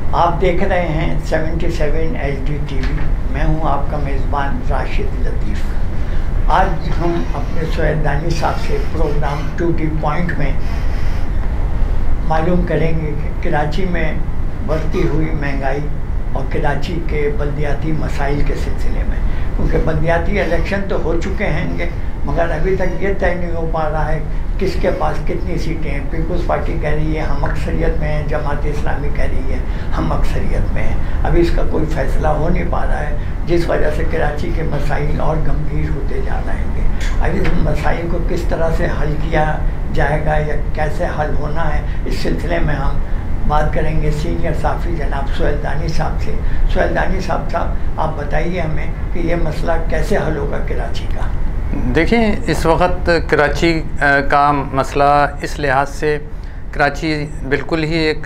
आप देख रहे हैं 77 HD TV। मैं हूं आपका मेज़बान राशिद लतीफ़। आज हम अपने सैयदानी साहब से प्रोग्राम टू दी पॉइंट में मालूम करेंगे कि कराची में बढ़ती हुई महंगाई और कराची के बल्दियाती मसाइल के सिलसिले में, क्योंकि बल्दियाती इलेक्शन तो हो चुके हैं मगर अभी तक ये तय नहीं हो पा रहा है किसके पास कितनी सीटें हैं। पीपल्स पार्टी कह रही है हम अक्सरियत में हैं, जमात इस्लामी कह रही है हम अक्सरियत में हैं। अभी इसका कोई फ़ैसला हो नहीं पा रहा है, जिस वजह से कराची के मसाइल और गंभीर होते जा रहे हैं। अभी इस मसाइल को किस तरह से हल किया जाएगा या कैसे हल होना है, इस सिलसिले में हम बात करेंगे सीनियर साफ़ी जनाब सैयदानी साहब से। सैयदानी साहब आप बताइए हमें कि ये मसला कैसे हल होगा कराची का। देखिए, इस वक्त कराची का मसला इस लिहाज से, कराची बिल्कुल ही एक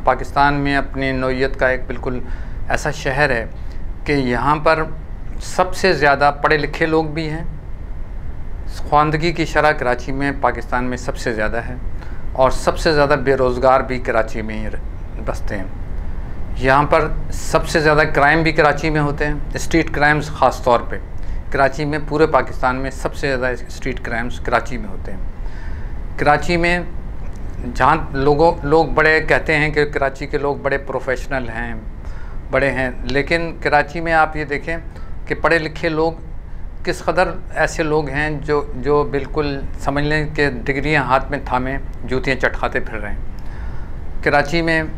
पाकिस्तान में अपनी नौइयत का एक बिल्कुल ऐसा शहर है कि यहाँ पर सबसे ज़्यादा पढ़े लिखे लोग भी हैं। ख्वानदगी की शरह कराची में पाकिस्तान में सबसे ज़्यादा है और सबसे ज़्यादा बेरोज़गार भी कराची में ही बसते हैं। यहाँ पर सबसे ज़्यादा क्राइम भी कराची में होते हैं, स्ट्रीट क्राइम्स ख़ास तौर पे कराची में। पूरे पाकिस्तान में सबसे ज़्यादा स्ट्रीट क्राइम्स कराची में होते हैं। कराची में जहाँ लोग बड़े कहते हैं कि कराची के लोग बड़े प्रोफेशनल हैं, बड़े हैं, लेकिन कराची में आप ये देखें कि पढ़े लिखे लोग किस कदर ऐसे लोग हैं जो बिल्कुल समझ लें कि डिग्रियां हाथ में थामे जूतियाँ चटखाते फिर रहे हैं। कराची में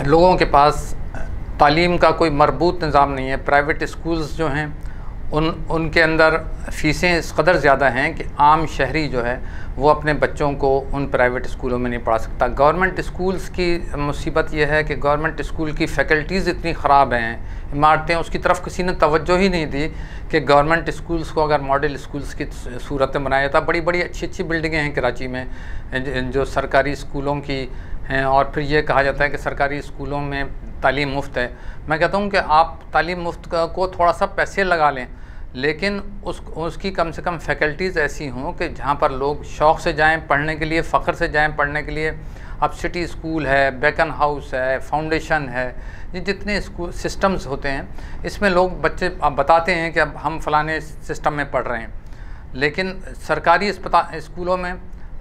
लोगों के पास तालीम का कोई मरबूत निज़ाम नहीं है। प्राइवेट स्कूल्स जो हैं उनके अंदर फ़ीसें इस कदर ज़्यादा हैं कि आम शहरी जो है वो अपने बच्चों को उन प्राइवेट स्कूलों में नहीं पढ़ा सकता। गवर्नमेंट स्कूल्स की मुसीबत यह है कि गवर्नमेंट स्कूल की फ़ैकल्टीज़ इतनी ख़राब हैं, इमारतें, उसकी तरफ किसी ने तवज्जो ही नहीं दी कि गवर्नमेंट स्कूल्स को अगर मॉडल स्कूल्स की सूरत में बनाया जाता। बड़ी बड़ी अच्छी अच्छी बिल्डिंगें हैं कराची में जो सरकारी स्कूलों की हैं, और फिर ये कहा जाता है कि सरकारी स्कूलों में तालीम मुफ्त है। मैं कहता हूँ कि आप तालीम मुफ्त को थोड़ा सा पैसे लगा लें, लेकिन उसकी कम से कम फैकल्टीज़ ऐसी हों कि जहाँ पर लोग शौक़ से जाएं पढ़ने के लिए, फ़ख्र से जाएं पढ़ने के लिए। अब सिटी स्कूल है, बेकन हाउस है, फाउंडेशन है, ये जितने स्कूल सिस्टम्स होते हैं, इसमें लोग बच्चे अब बताते हैं कि अब हम फ़लाने सिस्टम में पढ़ रहे हैं, लेकिन सरकारी स्कूलों में।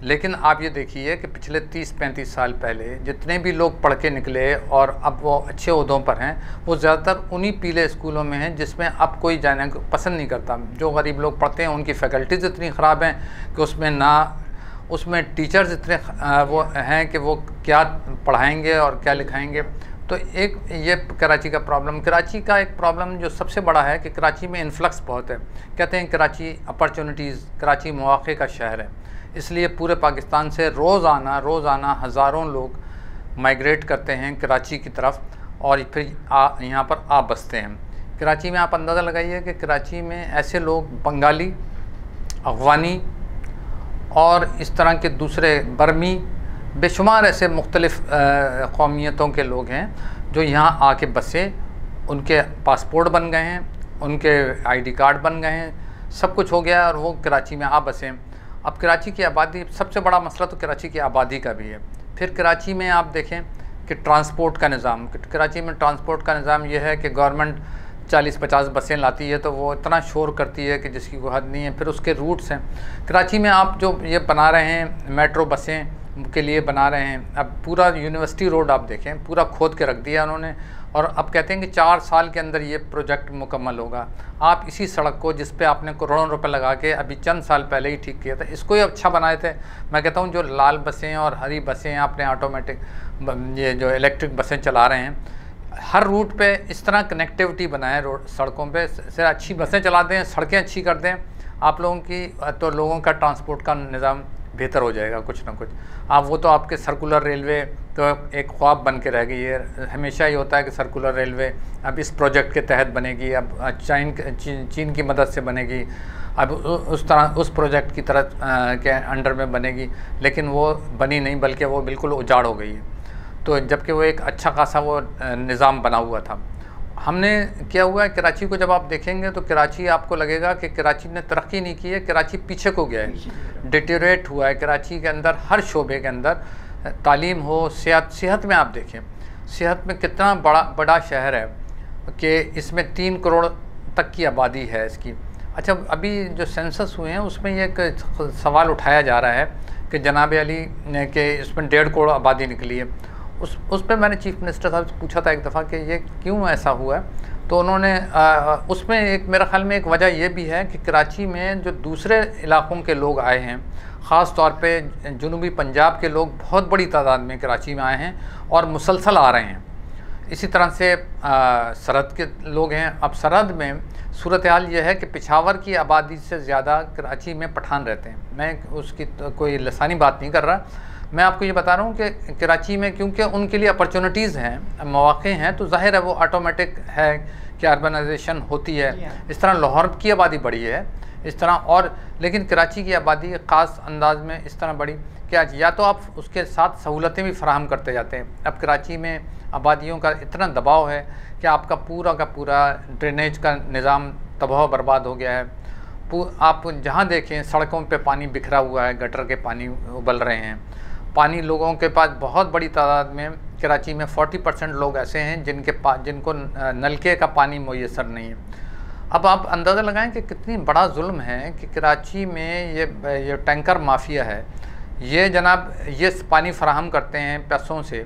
लेकिन आप ये देखिए कि पिछले 30-35 साल पहले जितने भी लोग पढ़ के निकले और अब वो अच्छे ओहदों पर हैं, वो ज़्यादातर उन्हीं पीले स्कूलों में हैं जिसमें अब कोई जाने को पसंद नहीं करता। जो गरीब लोग पढ़ते हैं उनकी फ़ैकल्टीज़ इतनी ख़राब हैं कि उसमें टीचर्स इतने वो हैं कि वो क्या पढ़ाएँगे और क्या लिखाएँगे। तो एक ये कराची का प्रॉब्लम, कराची का एक प्रॉब्लम जो सबसे बड़ा है कि कराची में इन्फ्लक्स बहुत है। कहते हैं कराची अपॉर्चुनिटीज़, कराची मौक़े का शहर है, इसलिए पूरे पाकिस्तान से रोज़ाना हज़ारों लोग माइग्रेट करते हैं कराची की तरफ और फिर यहाँ पर आ बसते हैं। कराची में आप अंदाज़ा लगाइए कि कराची में ऐसे लोग बंगाली, अफ़गानी और इस तरह के दूसरे बर्मी, बेशुमार ऐसे मुख्तलिफ़ कौमियतों के लोग हैं जो यहाँ आके बसे। उनके पासपोर्ट बन गए हैं, उनके ID कार्ड बन गए हैं, सब कुछ हो गया और वो कराची में आ बसे। अब कराची की आबादी, सबसे बड़ा मसला तो कराची की आबादी का भी है। फिर कराची में आप देखें कि ट्रांसपोर्ट का निज़ाम, कराची में ट्रांसपोर्ट का निज़ाम यह है कि गवर्नमेंट 40-50 बसें लाती है तो वो इतना शोर करती है कि जिसकी कोई हद नहीं है। फिर उसके रूट्स हैं कराची में, आप जो ये बना रहे हैं मेट्रो बसें के लिए बना रहे हैं, अब पूरा यूनिवर्सिटी रोड आप देखें पूरा खोद के रख दिया उन्होंने, और अब कहते हैं कि 4 साल के अंदर ये प्रोजेक्ट मुकम्मल होगा। आप इसी सड़क को जिस पे आपने करोड़ों रुपए लगा के अभी चंद साल पहले ही ठीक किया था, इसको ही अच्छा बनाए थे। मैं कहता हूँ जो लाल बसें और हरी बसें आपने ऑटोमेटिक ये जो इलेक्ट्रिक बसें चला रहे हैं, हर रूट पे इस तरह कनेक्टिविटी बनाए रोड सड़कों पे से अच्छी बसें चला दें, सड़कें अच्छी कर दें आप लोगों की, तो लोगों का ट्रांसपोर्ट का निज़ाम बेहतर हो जाएगा कुछ ना कुछ। आप वो तो आपके सर्कुलर रेलवे तो एक ख्वाब बन के रह गई है। हमेशा ही होता है कि सर्कुलर रेलवे अब इस प्रोजेक्ट के तहत बनेगी, अब चीन की मदद से बनेगी, अब उस तरह उस प्रोजेक्ट की तरह के अंडर में बनेगी, लेकिन वो बनी नहीं बल्कि वो बिल्कुल उजाड़ हो गई है। तो जबकि वो एक अच्छा खासा वो निज़ाम बना हुआ था। हमने क्या हुआ है कराची को जब आप देखेंगे तो कराची आपको लगेगा कि कराची ने तरक्की नहीं की है, कराची पीछे को गया है, डिटेरियोरेट हुआ है। कराची के अंदर हर शोबे के अंदर तालीम हो, सेहत में आप देखें, सेहत में कितना बड़ा शहर है कि इसमें 3 करोड़ तक की आबादी है इसकी। अच्छा, अभी जो सेंसस हुए हैं उसमें ये एक सवाल उठाया जा रहा है कि जनाब अली ने कि इसमें 1.5 करोड़ आबादी निकली है। उस पर मैंने चीफ मिनिस्टर साहब से पूछा था एक दफ़ा कि ये क्यों ऐसा हुआ है, तो उन्होंने उसमें एक मेरा ख्याल में एक वजह ये भी है कि कराची में जो दूसरे इलाक़ों के लोग आए हैं, ख़ास तौर पे जनूबी पंजाब के लोग बहुत बड़ी तादाद में कराची में आए हैं और मुसलसल आ रहे हैं। इसी तरह से सरहद के लोग हैं। अब सरहद में सूरत हाल ये है कि पेशावर की आबादी से ज़्यादा कराची में पठान रहते हैं। मैं उसकी कोई लसानी बात नहीं कर रहा, मैं आपको ये बता रहा हूँ कि कराची में क्योंकि उनके लिए अपॉर्चुनिटीज़ हैं, मौक़े हैं, तो ज़ाहिर है वो ऑटोमेटिक है कि अर्बनाइजेशन होती है। इस तरह लाहौर की आबादी बढ़ी है इस तरह, और लेकिन कराची की आबादी ख़ास अंदाज में इस तरह बढ़ी कि या तो आप उसके साथ सहूलतें भी फराहम करते जाते हैं। अब कराची में आबादियों का इतना दबाव है कि आपका पूरा का पूरा ड्रेनेज का निज़ाम तबाह बर्बाद हो गया है। आप जहाँ देखें सड़कों पे पानी बिखरा हुआ है, गटर के पानी उबल रहे हैं। पानी लोगों के पास बहुत बड़ी तादाद में, कराची में 40% लोग ऐसे हैं जिनको नलके का पानी मुयस्सर नहीं है। अब आप अंदाज़ा लगाएं कि कितनी बड़ा जुल्म है कि कराची में ये टैंकर माफिया है, ये जनाब ये पानी फराहम करते हैं पैसों से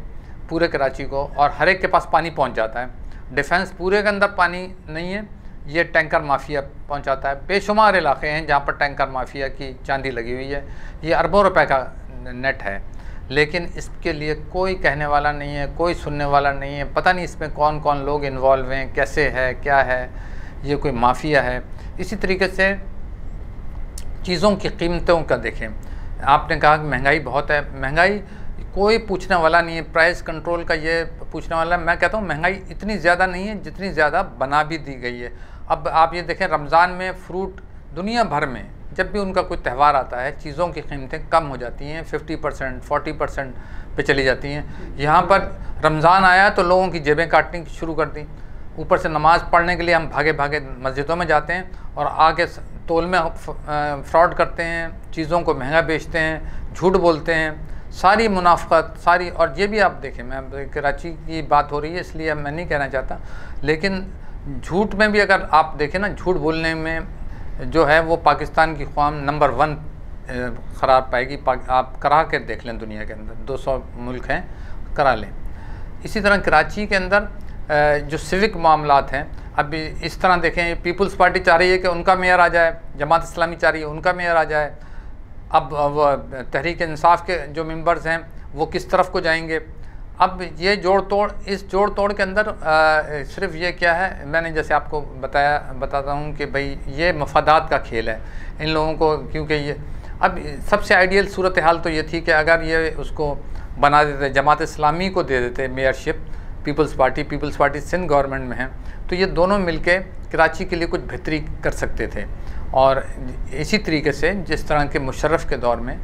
पूरे कराची को, और हर एक के पास पानी पहुंच जाता है। डिफेंस पूरे के अंदर पानी नहीं है, ये टैंकर माफिया पहुंचाता है। बेशुमार इलाके हैं जहाँ पर टैंकर माफिया की चांदी लगी हुई है। ये अरबों रुपए का नेट है, लेकिन इसके लिए कोई कहने वाला नहीं है, कोई सुनने वाला नहीं है। पता नहीं इसमें कौन कौन लोग इन्वॉल्व हैं, कैसे है, क्या है, ये कोई माफिया है। इसी तरीके से चीज़ों की कीमतों का देखें, आपने कहा कि महंगाई बहुत है, महंगाई कोई पूछने वाला नहीं है। प्राइस कंट्रोल का ये पूछने वाला, मैं कहता हूँ महंगाई इतनी ज़्यादा नहीं है जितनी ज़्यादा बना भी दी गई है। अब आप ये देखें, रमज़ान में फ्रूट दुनिया भर में जब भी उनका कोई त्यौहार आता है, चीज़ों की कीमतें कम हो जाती हैं, 50% 40% पे चली जाती हैं। यहाँ पर रमज़ान आया तो लोगों की जेबें काटनी शुरू कर दी। ऊपर से नमाज़ पढ़ने के लिए हम भागे भागे मस्जिदों में जाते हैं और आगे तोल में फ्रॉड करते हैं, चीज़ों को महंगा बेचते हैं, झूठ बोलते हैं, सारी मुनाफ़त सारी। और ये भी आप देखें, मैं कराची की बात हो रही है इसलिए मैं नहीं कहना चाहता, लेकिन झूठ में भी अगर आप देखें ना, झूठ बोलने में जो है वो पाकिस्तान की क़ौम नंबर 1 करार पाएगी। आप करा के देख लें, दुनिया के अंदर 200 मुल्क हैं, करा लें। इसी तरह कराची के अंदर जो सिविक मामलात हैं, अभी इस तरह देखें, पीपल्स पार्टी चाह रही है कि उनका मेयर आ जाए, जमात इस्लामी चाह रही है उनका मेयर आ जाए। अब तहरीक इंसाफ के जो मेंबर्स हैं वो किस तरफ को जाएंगे। अब ये जोड़ तोड़, इस जोड़ तोड़ के अंदर सिर्फ ये क्या है, मैंने जैसे आपको बताता हूँ कि भाई ये मफादात का खेल है इन लोगों को, क्योंकि ये अब सबसे आइडियल सूरत हाल तो ये थी कि अगर ये उसको बना देते, जमात इस्लामी को दे देते mayorship, peoples party Sindh government में है, तो ये दोनों मिलके कराची के लिए कुछ बेहतरी कर सकते थे। और इसी तरीके से जिस तरह के मुशर्रफ के दौर में,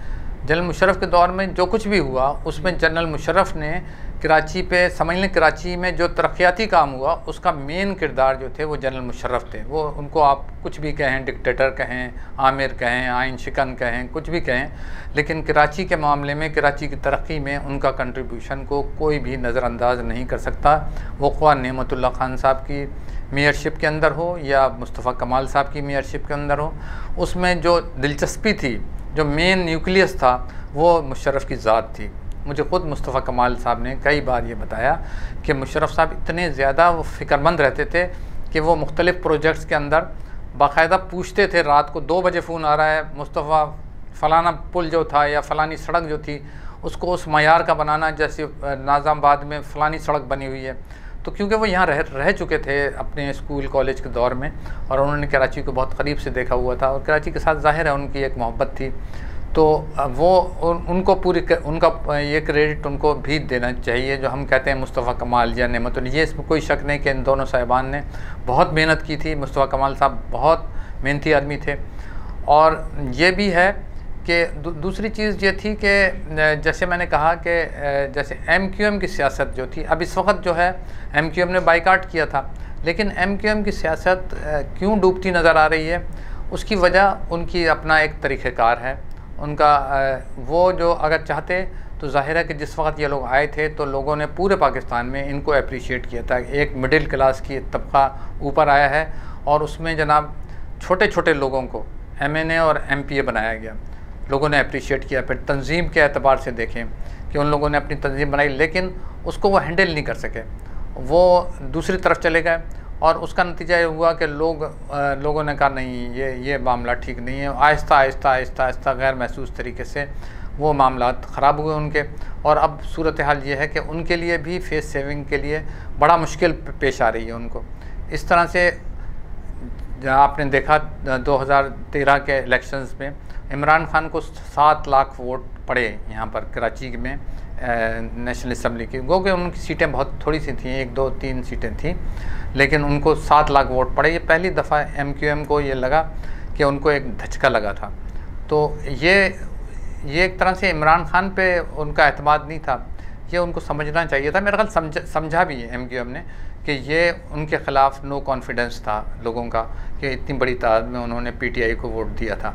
जनरल मुशर्रफ के दौर में जो कुछ भी हुआ उसमें जनरल मुशर्रफ ने कराची पे, समझ लें कराची में जो तरक्याती काम हुआ उसका मेन किरदार जो थे वो जनरल मुशर्रफ थे। वो उनको आप कुछ भी कहें, डिक्टेटर कहें, आमिर कहें, आइन शिकन कहें, कुछ भी कहें, लेकिन कराची के मामले में, कराची की तरक्की में उनका कंट्रीब्यूशन को कोई भी नज़रअंदाज नहीं कर सकता। वो ख्वाह नेमतुल्लाह खान साहब की मेयरशिप के अंदर हो या मुस्तफ़ा कमाल साहब की मेयरशिप के अंदर हो, उसमें जो दिलचस्पी थी, जो मेन न्यूक्लियस था, वो मुशर्रफ की ज़ात थी। मुझे ख़ुद मुस्तफ़ा कमाल साहब ने कई बार ये बताया कि मुशर्रफ साहब इतने ज़्यादा वो फ़िक्रमंद रहते थे कि वो मुख्तलिफ़ प्रोजेक्ट्स के अंदर बाकायदा पूछते थे, रात को 2 बजे फ़ोन आ रहा है, मुस्तफ़ा फ़लाना पुल जो था या फ़लानी सड़क जो थी उसको उस मयार का बनाना, जैसे नाज़ाबाद में फ़लानी सड़क बनी हुई है। तो क्योंकि वो यहाँ रह चुके थे अपने स्कूल कॉलेज के दौर में, और उन्होंने कराची को बहुत करीब से देखा हुआ था, और कराची के साथ ज़ाहिर है उनकी एक मोहब्बत थी, तो वो उनको उनका ये क्रेडिट उनको भी देना चाहिए। जो हम कहते हैं मुस्तफ़ा कमाल या नेमतुल्लाह, ये इसमें कोई शक नहीं कि इन दोनों साहिबान ने बहुत मेहनत की थी। मुस्तफ़ा कमाल साहब बहुत मेहनती आदमी थे। और ये भी है कि दूसरी चीज़ ये थी कि जैसे मैंने कहा कि जैसे MQM की सियासत जो थी, अब इस वक्त जो है MQM ने बाइकाट किया था, लेकिन MQM की सियासत क्यों डूबती नज़र आ रही है, उसकी वजह उनकी अपना एक तरीक़ेकार है उनका। वो जो अगर चाहते तो ज़ाहिर है कि जिस वक्त ये लोग आए थे तो लोगों ने पूरे पाकिस्तान में इनको अप्रिशिएट किया था। एक मिडिल क्लास की तबका ऊपर आया है और उसमें जनाब छोटे छोटे लोगों को MNA और MPA बनाया गया। लोगों ने अप्रिशिएट किया। फिर तंजीम के एतबार से देखें कि उन लोगों ने अपनी तंजीम बनाई, लेकिन उसको वो हैंडल नहीं कर सके, वो दूसरी तरफ चले गए और उसका नतीजा ये हुआ कि लोगों ने कहा नहीं, ये मामला ठीक नहीं है। आहिस्ता आहिस्ता आहिस्ता आहिस्ता गैर महसूस तरीके से वो मामला ख़राब हुए उनके। और अब सूरत हाल ये है कि उनके लिए भी फेस सेविंग के लिए बड़ा मुश्किल पेश आ रही है उनको। इस तरह से आपने देखा 2013 के इलेक्शंस में इमरान खान को 7 लाख वोट पड़े यहाँ पर कराची में नेशनल असम्बली की। गो कि उनकी सीटें बहुत थोड़ी सी थी, 1 2 3 सीटें थी, लेकिन उनको 7 लाख वोट पड़े। ये पहली दफ़ा MQM को ये लगा कि उनको एक धचका लगा था। तो ये एक तरह से इमरान खान पे उनका एतमाद नहीं था, ये उनको समझना चाहिए था। मेरा ख्याल समझा भी है MQM ने कि ये उनके ख़िलाफ़ नो कॉन्फिडेंस था लोगों का कि इतनी बड़ी तादाद में उन्होंने PTI को वोट दिया था।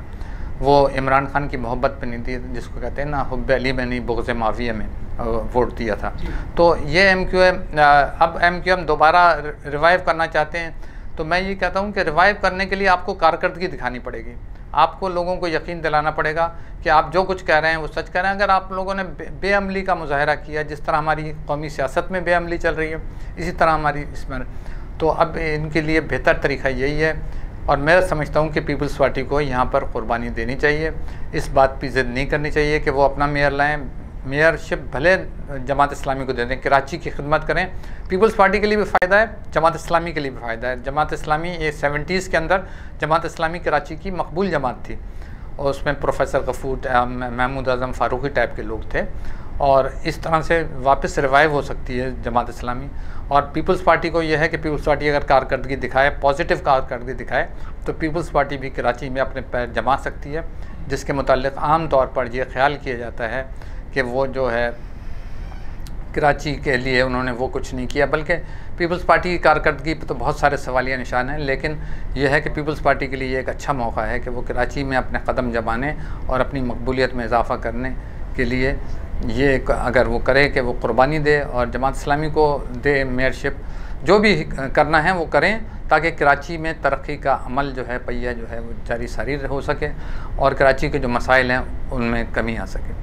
वो इमरान खान की मोहब्बत पे नहीं थी, जिसको कहते हैं ना हुब्ब अली में नहीं बुग़्ज़ माविया में वोट दिया था। तो ये अब MQM दोबारा रिवाइव करना चाहते हैं। तो मैं ये कहता हूँ कि रिवाइव करने के लिए आपको कारकर्दगी दिखानी पड़ेगी। आपको लोगों को यकीन दिलाना पड़ेगा कि आप जो कुछ कह रहे हैं वो सच कह रहे हैं। अगर आप लोगों ने बेअमली का मुजाहरा किया, जिस तरह हमारी कौमी सियासत में बेअमली चल रही है, इसी तरह हमारी इसमें, तो अब इनके लिए बेहतर तरीका यही है। और मैं समझता हूँ कि पीपल्स पार्टी को यहाँ पर कुर्बानी देनी चाहिए, इस बात पर ज़िद नहीं करनी चाहिए कि वो अपना मेयर लाएँ। मेयरशिप भले जमात इस्लामी को दे दें, कराची की खिदमत करें। पीपल्स पार्टी के लिए भी फ़ायदा है, जमात इस्लामी के लिए भी फ़ायदा है। जमात इस्लामी ये 70s के अंदर जमात इस्लामी कराची की मकबूल जमात थी और उसमें प्रोफेसर गफूर, महमूद आज़म फ़ारूकी टाइप के लोग थे, और इस तरह से वापस रिवाइव हो सकती है जमात इस्लामी। और पीपल्स पार्टी को यह है कि पीपल्स पार्टी अगर कारकर्दगी दिखाए, पॉजिटिव कारकर्दगी दिखाए, तो पीपल्स पार्टी भी कराची में अपने पैर जमा सकती है, जिसके मुताल्लिक़ आम तौर पर यह ख्याल किया जाता है कि वो जो है कराची के लिए उन्होंने वो कुछ नहीं किया। बल्कि पीपल्स पार्टी की कारकर्दगी पर तो बहुत सारे सवालिया निशान हैं, लेकिन यह है कि पीपल्स पार्टी के लिए एक अच्छा मौका है कि वो कराची में अपने कदम जमाने और अपनी मकबूलियत में इजाफ़ा करने के लिए ये अगर वो करे कि वो कुर्बानी दे और जमात इस्लामी को दे मेयरशिप, जो भी करना है वो करें, ताकि कराची में तरक्की का अमल जो है, पहिया जो है, वो जारी सारी हो सके और कराची के जो मसाइल हैं उनमें कमी आ सके।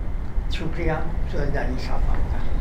शुक्रिया सुहेल दानी साहब आपका।